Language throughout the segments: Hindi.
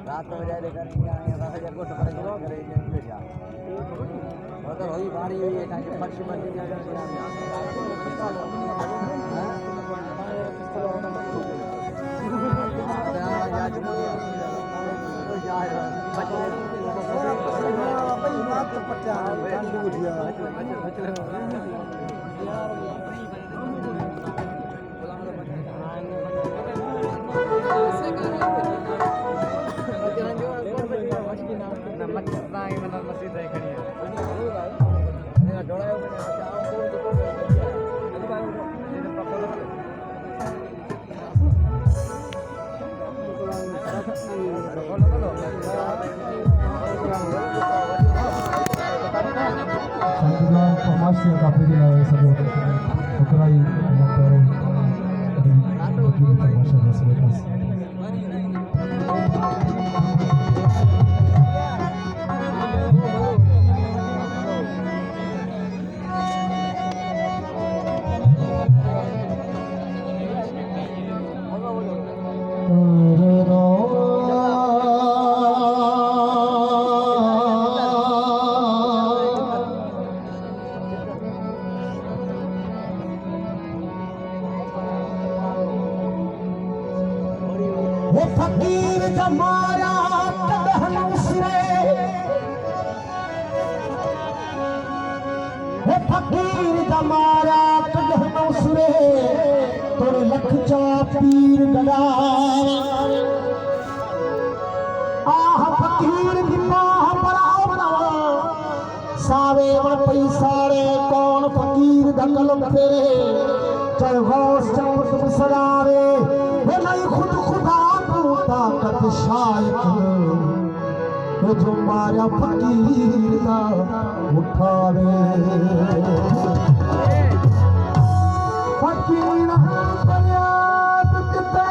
रात में जाए करेंगे रात को करेंगे तो वही बारी हुई है ताकि पक्षी मत Masih kafe di lain sebelum ukurai motor di masyarakat sebatas. वो फकीर जमाया कदम उसने, वो फकीर जमाया कदम उसने, तोरे लख चा पीर गड़ा आह फकीर दिमाह बराबर सावे वन पैसारे कौन फकीर दंगल तेरे चढ़वास चंपत बिसरावे वो नहीं खुद खुदा ताकत शायक वो जो मारा फकीर दा उठावे फकीर फरियाद किते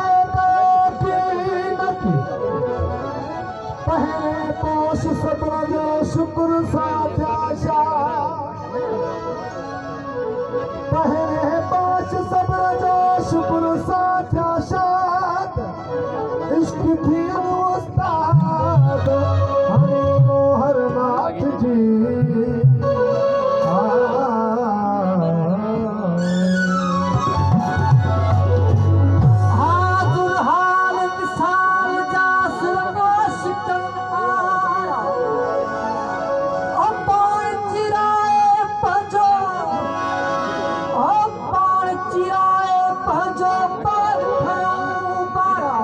की पहले पोष सब्र जो शुक्र साथ आशा पहले पोष सब्र जो शुक्र साथ आशा इश्क थी उस्ताद हरे मोहर नाथ जी हाजुर हाल मिसाल जासर वाशिकन आया अपार चिराए पजो अपार चिराए पजो पर खड़ाऊं बारा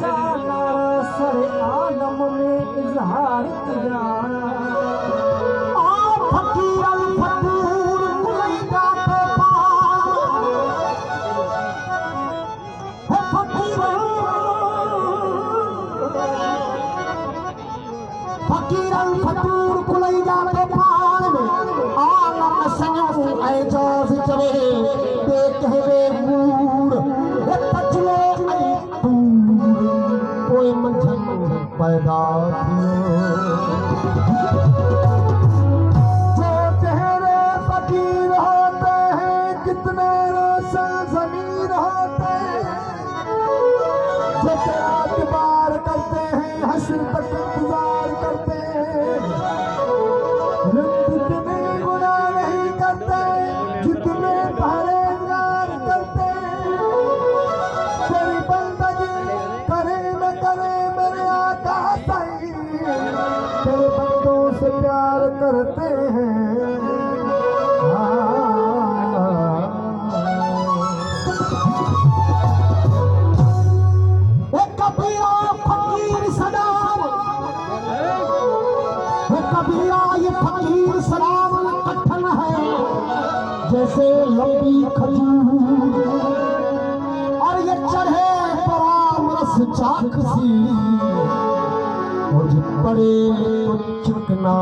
जाना सर आलम में इजहार तेरा आ फकीर अल फतूर कुलई जाते पार है फकीर अल फतूर कुलई जाते पार में आलम सन्यों ऐ जोज चवे देख है मूर है तजलो ऐ कोई मंझन पैदा जो चेहरे फकीर होते हैं कितने रोशन जमीर होते हैं जो एतबार करते हैं हश्र तक इंतजार करते हैं कितने गुनाह नहीं करते कितने पहरेदार करते तेरी बंदगी करे न करे मेरे आका साईं तेरे बंदों से प्यार करते हैं कबीरा फकीर सलाम कबीरा ये फकीर सलाम कठन है जैसे लंबी खजूर और ये चढ़े परामरस चाक सी और जो पड़े तो चिकना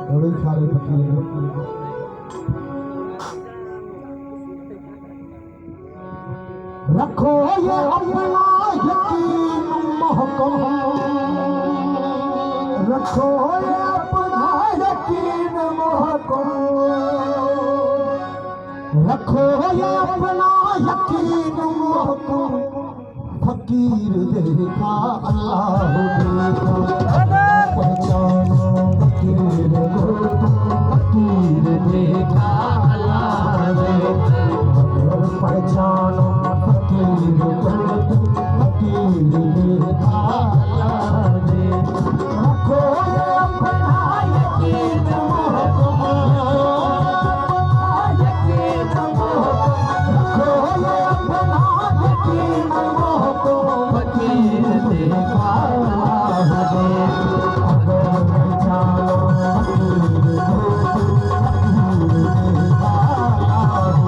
बड़े सारे फकीर रखो ये अपना यकीन महकम रखो ये अपना यकीन मुझको, रखो ये अपना यकीन मुझको, फकीर देखा अल्लाह देखा, पहचानो फकीर को, फकीर देखा अल्लाह देखा, पहचानो फकीर को, फकीर देखा अल्लाह देखा, रखो ये अपना यकीन मुझको, यकीन मुझको, रखो ये अपना यकीन मुझको, फकीर देखा अल्लाह देखा, अगर पहचानो फकीर को, फकीर देखा अल्लाह देखा,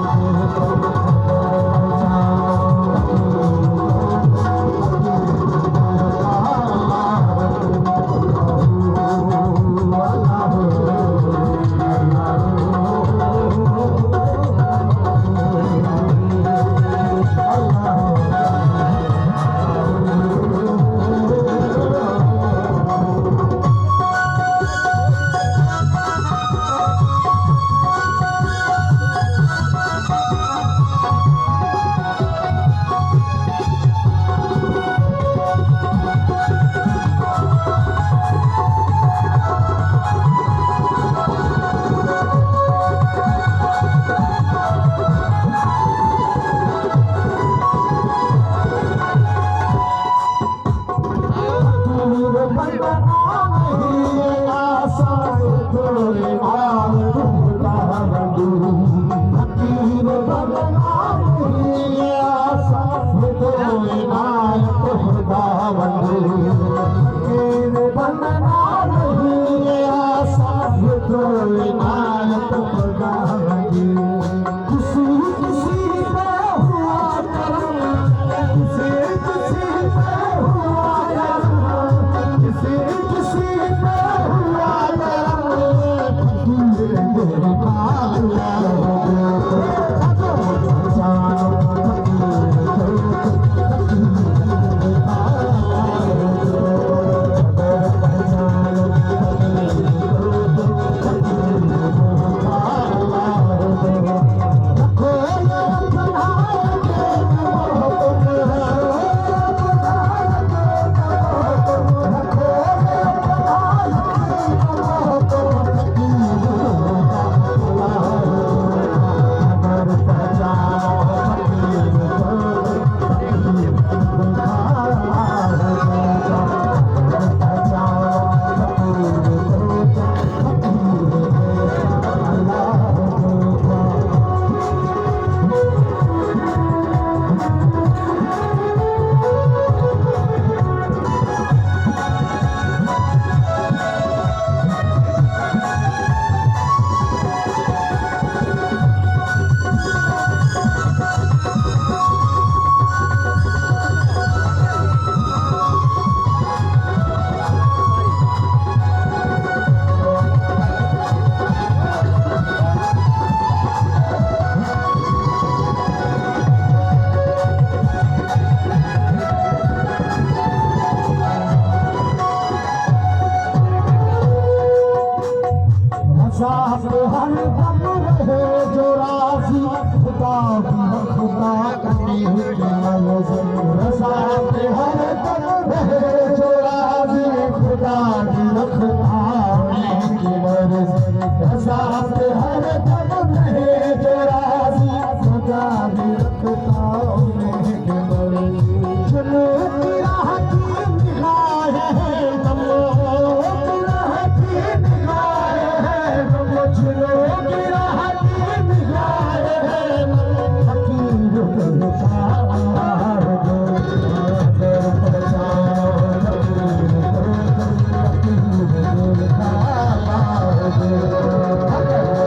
Thank you.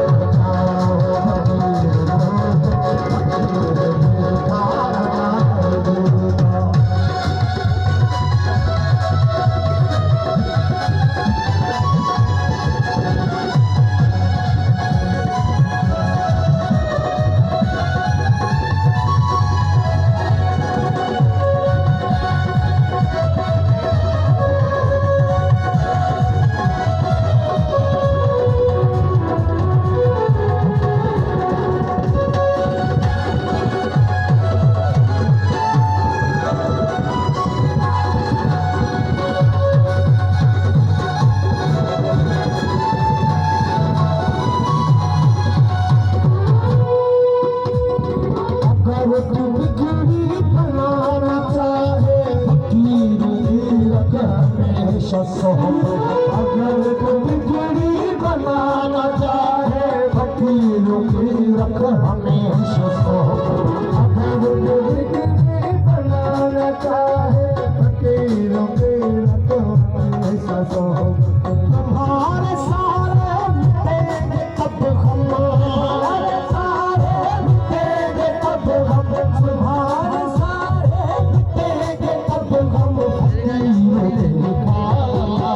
सोहबत अगर तो बिजली बनाना चाहे फकीरों की रख हमेशा सोहबत अगर तो बिजली बनाना चाहे फकीरों की रख हमेशा सोहबत तुम्हारे सारे मिटेंगे तब हम तुम्हारे सारे मिटेंगे तब हम तुम्हारे सारे मिटेंगे तब हम फकीरों के खाला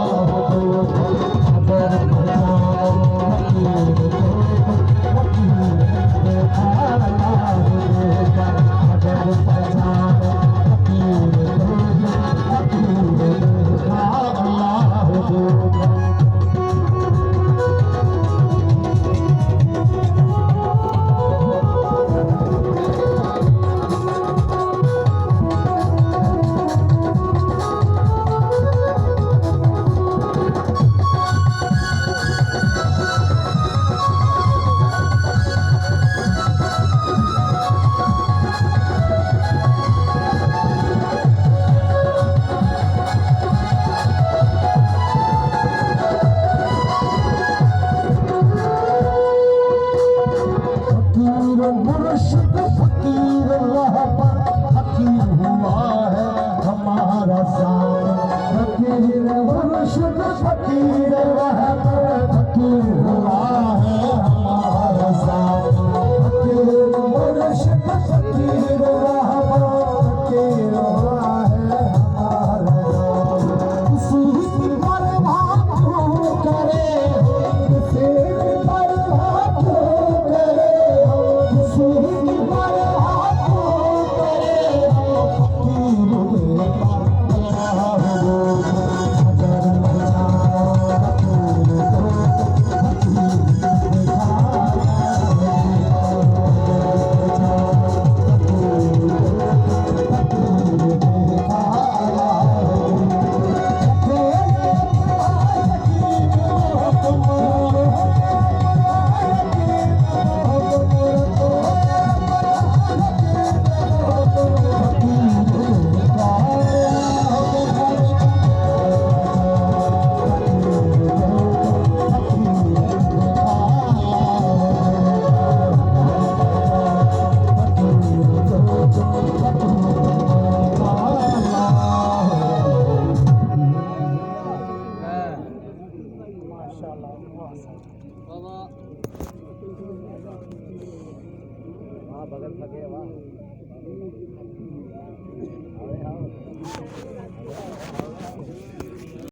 हो अगर बचाओ फकीरों के खाला हो अगर बचाओ फकीरों के खाला हो फकीर मुर्शिद फकीर रहबर फकीर हुआ है हमारा साथ फकीर मुर्शिद फकीर रहबर फकीर हुआ है हमारा साथ फकीर मुर्शिद फकीर रहबर फकीर हुआ है हमारा साथ किसी की परवाह क्यों करे किसी की परवाह क्यों करे वहाँ बगल लगे वहाँ